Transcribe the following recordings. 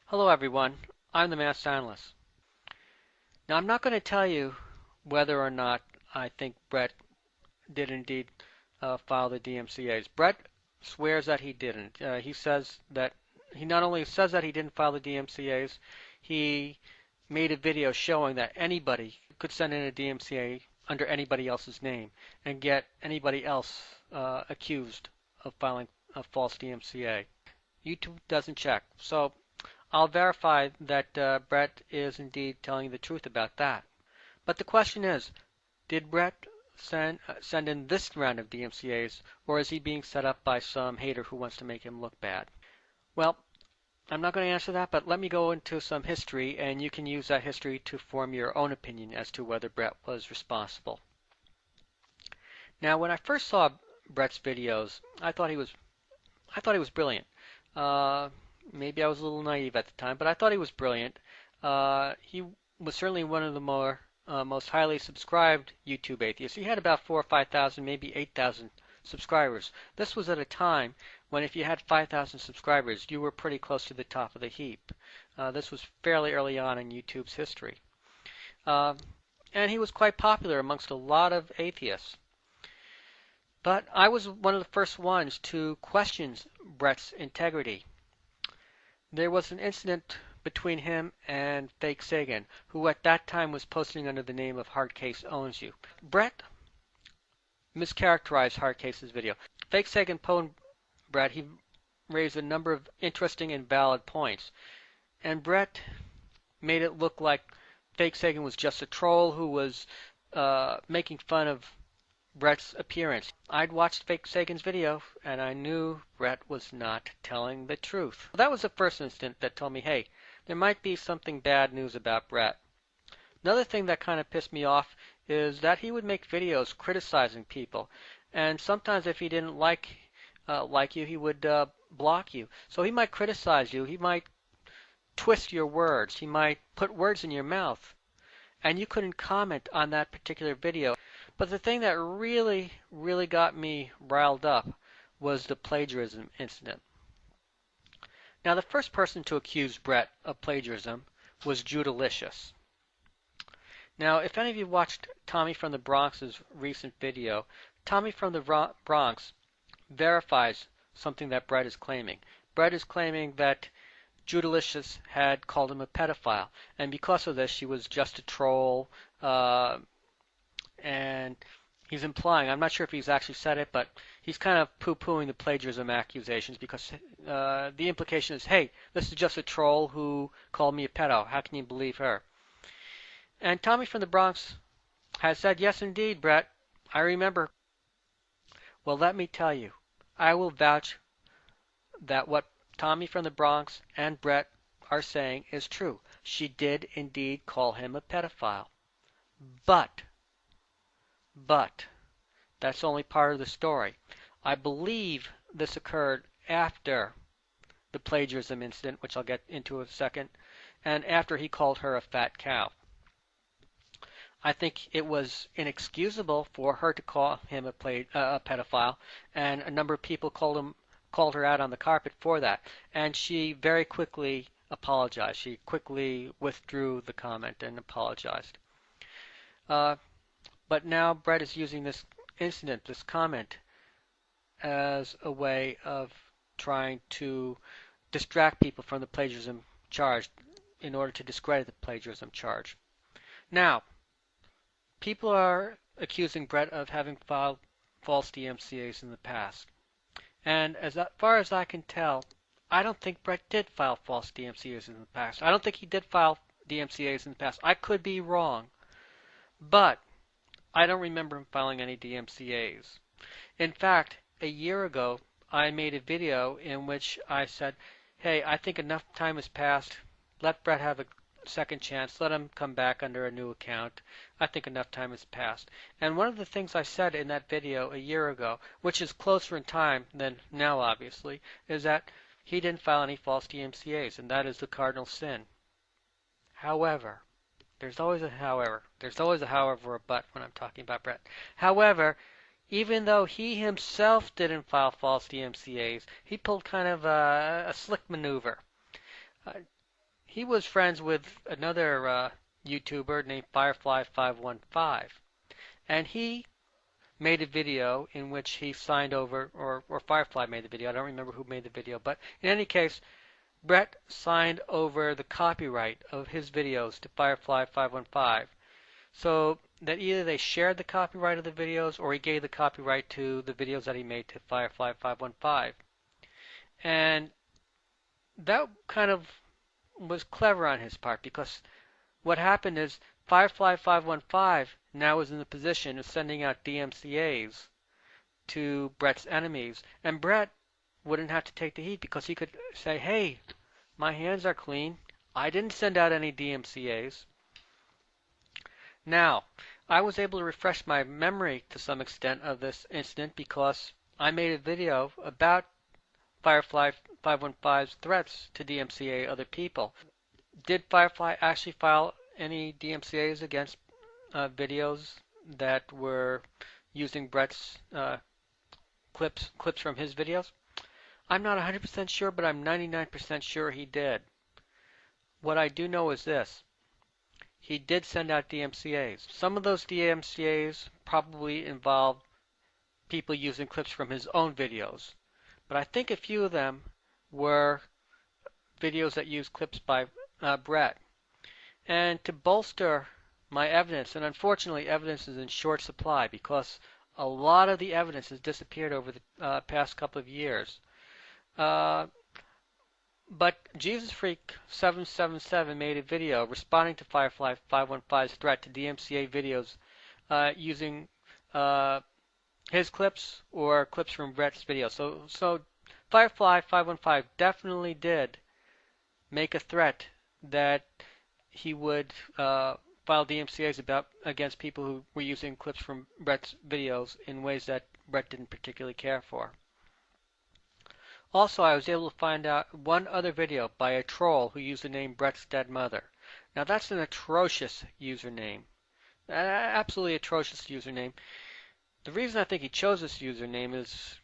Hello everyone, I'm the Masked Analyst. Now I'm not going to tell you whether or not I think Brett did indeed file the DMCA's. Brett swears that he didn't. He says that he not only says that he didn't file the DMCA's, he made a video showing that anybody could send in a DMCA under anybody else's name and get anybody else accused of filing a false DMCA. YouTube doesn't check. So I'll verify that Brett is indeed telling the truth about that. But the question is, did Brett send in this round of DMCA's, or is he being set up by some hater who wants to make him look bad? Well, I'm not going to answer that, but let me go into some history, and you can use that history to form your own opinion as to whether Brett was responsible. Now, when I first saw Brett's videos, I thought he was brilliant. Maybe I was a little naive at the time, but I thought he was brilliant. He was certainly one of the most highly subscribed YouTube atheists. He had about 4 or 5,000, maybe 8,000 subscribers. This was at a time when if you had 5,000 subscribers, you were pretty close to the top of the heap. This was fairly early on in YouTube's history. And he was quite popular amongst a lot of atheists. But I was one of the first ones to question Brett's integrity. There was an incident between him and Fake Sagan, who at that time was posting under the name of Hardcase Owns You. Brett mischaracterized Hardcase's video. Fake Sagan pwned Brett. He raised a number of interesting and valid points. And Brett made it look like Fake Sagan was just a troll who was making fun of Brett's appearance. I'd watched Fake Sagan's video and I knew Brett was not telling the truth. That was the first incident that told me, hey, there might be something bad news about Brett. Another thing that kind of pissed me off is that he would make videos criticizing people, and sometimes if he didn't like you, he would block you. So he might criticize you, he might twist your words, he might put words in your mouth, and you couldn't comment on that particular video. But the thing that really got me riled up was the plagiarism incident. Now, the first person to accuse Brett of plagiarism was Judalicious. Now, if any of you watched Tommy from the Bronx's recent video, Tommy from the Bronx verifies something that Brett is claiming. Brett is claiming that Judalicious had called him a pedophile, and because of this, she was just a troll, and he's implying, I'm not sure if he's actually said it, but he's kind of poo-pooing the plagiarism accusations because the implication is, hey, this is just a troll who called me a pedo. How can you believe her? And Tommy from the Bronx has said, yes, indeed, Brett, I remember. Well, let me tell you, I will vouch that what Tommy from the Bronx and Brett are saying is true. She did indeed call him a pedophile. But that's only part of the story. I believe this occurred after the plagiarism incident, which I'll get into in a second, and after he called her a fat cow. I think it was inexcusable for her to call him a pedophile, and a number of people called her out on the carpet for that, and she very quickly apologized. She quickly withdrew the comment and apologized. But now Brett is using this incident, this comment, as a way of trying to distract people from the plagiarism charge in order to discredit the plagiarism charge. Now, people are accusing Brett of having filed false DMCA's in the past. And as far as I can tell, I don't think Brett did file false DMCA's in the past. I don't think he did file DMCA's in the past. I could be wrong. But I don't remember him filing any DMCA's. In fact, a year ago, I made a video in which I said, hey, I think enough time has passed. Let Brett have a second chance. Let him come back under a new account. I think enough time has passed. And one of the things I said in that video a year ago, which is closer in time than now, obviously, is that he didn't file any false DMCA's, and that is the cardinal sin. However, there's always a however. There's always a however or a but when I'm talking about Brett. However, even though he himself didn't file false DMCA's, he pulled kind of a slick maneuver. he was friends with another YouTuber named Firefly515, and he made a video in which he signed over, or Firefly made the video. I don't remember who made the video, but in any case, Brett signed over the copyright of his videos to Firefly515, so that either they shared the copyright of the videos or he gave the copyright to the videos that he made to Firefly515. And that kind of was clever on his part, because what happened is Firefly515 now is in the position of sending out DMCAs to Brett's enemies, and Brett wouldn't have to take the heat because he could say, hey, my hands are clean. I didn't send out any DMCAs. Now, I was able to refresh my memory to some extent of this incident because I made a video about Firefly515's threats to DMCA other people. Did Firefly actually file any DMCAs against videos that were using Brett's clips from his videos? I'm not 100% sure, but I'm 99% sure he did. What I do know is this. He did send out DMCAs. Some of those DMCAs probably involved people using clips from his own videos, but I think a few of them were videos that used clips by Brett. And to bolster my evidence, and unfortunately evidence is in short supply because a lot of the evidence has disappeared over the past couple of years. But Jesus Freak 777 made a video responding to Firefly515's threat to DMCA videos using his clips or clips from Brett's video. So Firefly515 definitely did make a threat that he would file DMCAs against people who were using clips from Brett's videos in ways that Brett didn't particularly care for. Also, I was able to find out one other video by a troll who used the name Brett's Dead Mother. Now that's an atrocious username. Absolutely atrocious username. The reason I think he chose this username is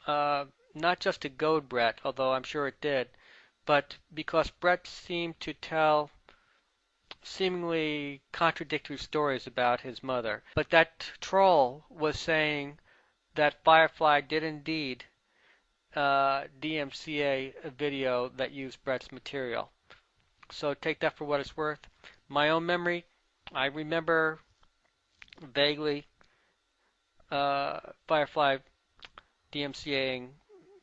not just to goad Brett, although I'm sure it did, but because Brett seemed to tell seemingly contradictory stories about his mother. But that troll was saying that Firefly did indeed DMCA a video that used Brett's material. So take that for what it's worth. My own memory, I remember vaguely Firefly DMCAing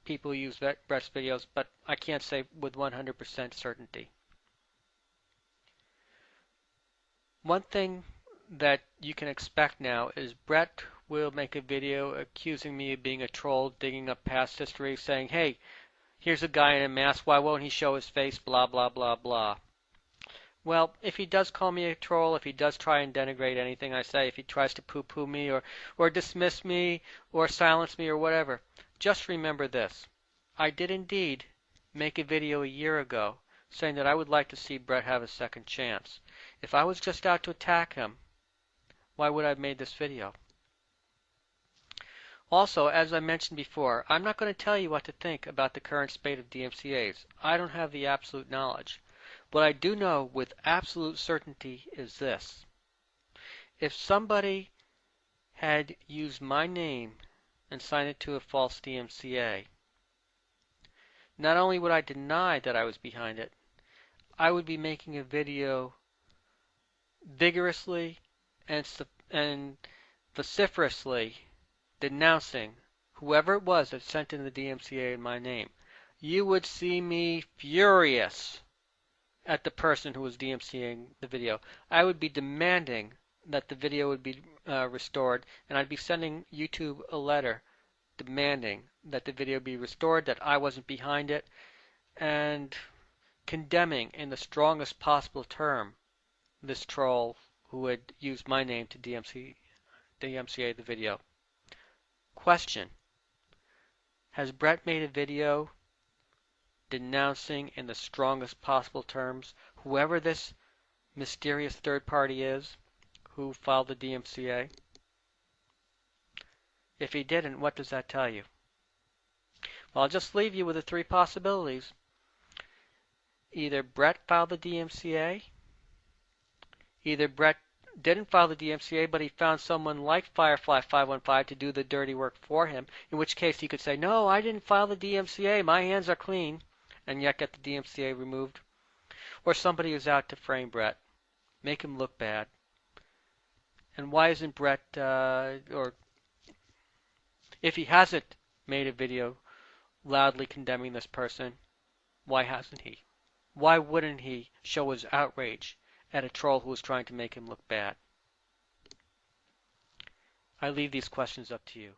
people who use Brett's videos, but I can't say with 100% certainty. One thing that you can expect now is Brett will make a video accusing me of being a troll, digging up past history, saying, hey, here's a guy in a mask, why won't he show his face, blah, blah, blah, blah. Well, if he does call me a troll, if he does try and denigrate anything I say, if he tries to poo-poo me or dismiss me or silence me or whatever, just remember this. I did indeed make a video a year ago saying that I would like to see Brett have a second chance. If I was just out to attack him, why would I have made this video? Also, as I mentioned before, I'm not going to tell you what to think about the current spate of DMCAs. I don't have the absolute knowledge. What I do know with absolute certainty is this. If somebody had used my name and signed it to a false DMCA, not only would I deny that I was behind it, I would be making a video vigorously and vociferously denouncing whoever it was that sent in the DMCA in my name. You would see me furious at the person who was DMCAing the video. I would be demanding that the video would be restored, and I'd be sending YouTube a letter demanding that the video be restored, that I wasn't behind it, and condemning in the strongest possible term this troll who had used my name to DMCA the video. Question: has Brett made a video denouncing in the strongest possible terms whoever this mysterious third party is who filed the DMCA? If he didn't, what does that tell you? Well, I'll just leave you with the three possibilities. either Brett filed the DMCA, either Brett didn't file the DMCA, but he found someone like Firefly 515 to do the dirty work for him, in which case he could say, no, I didn't file the DMCA, my hands are clean, and yet get the DMCA removed. Or somebody who's out to frame Brett, make him look bad. And why isn't Brett, or if he hasn't made a video loudly condemning this person, why hasn't he? Why wouldn't he show his outrage at a troll who was trying to make him look bad? I leave these questions up to you.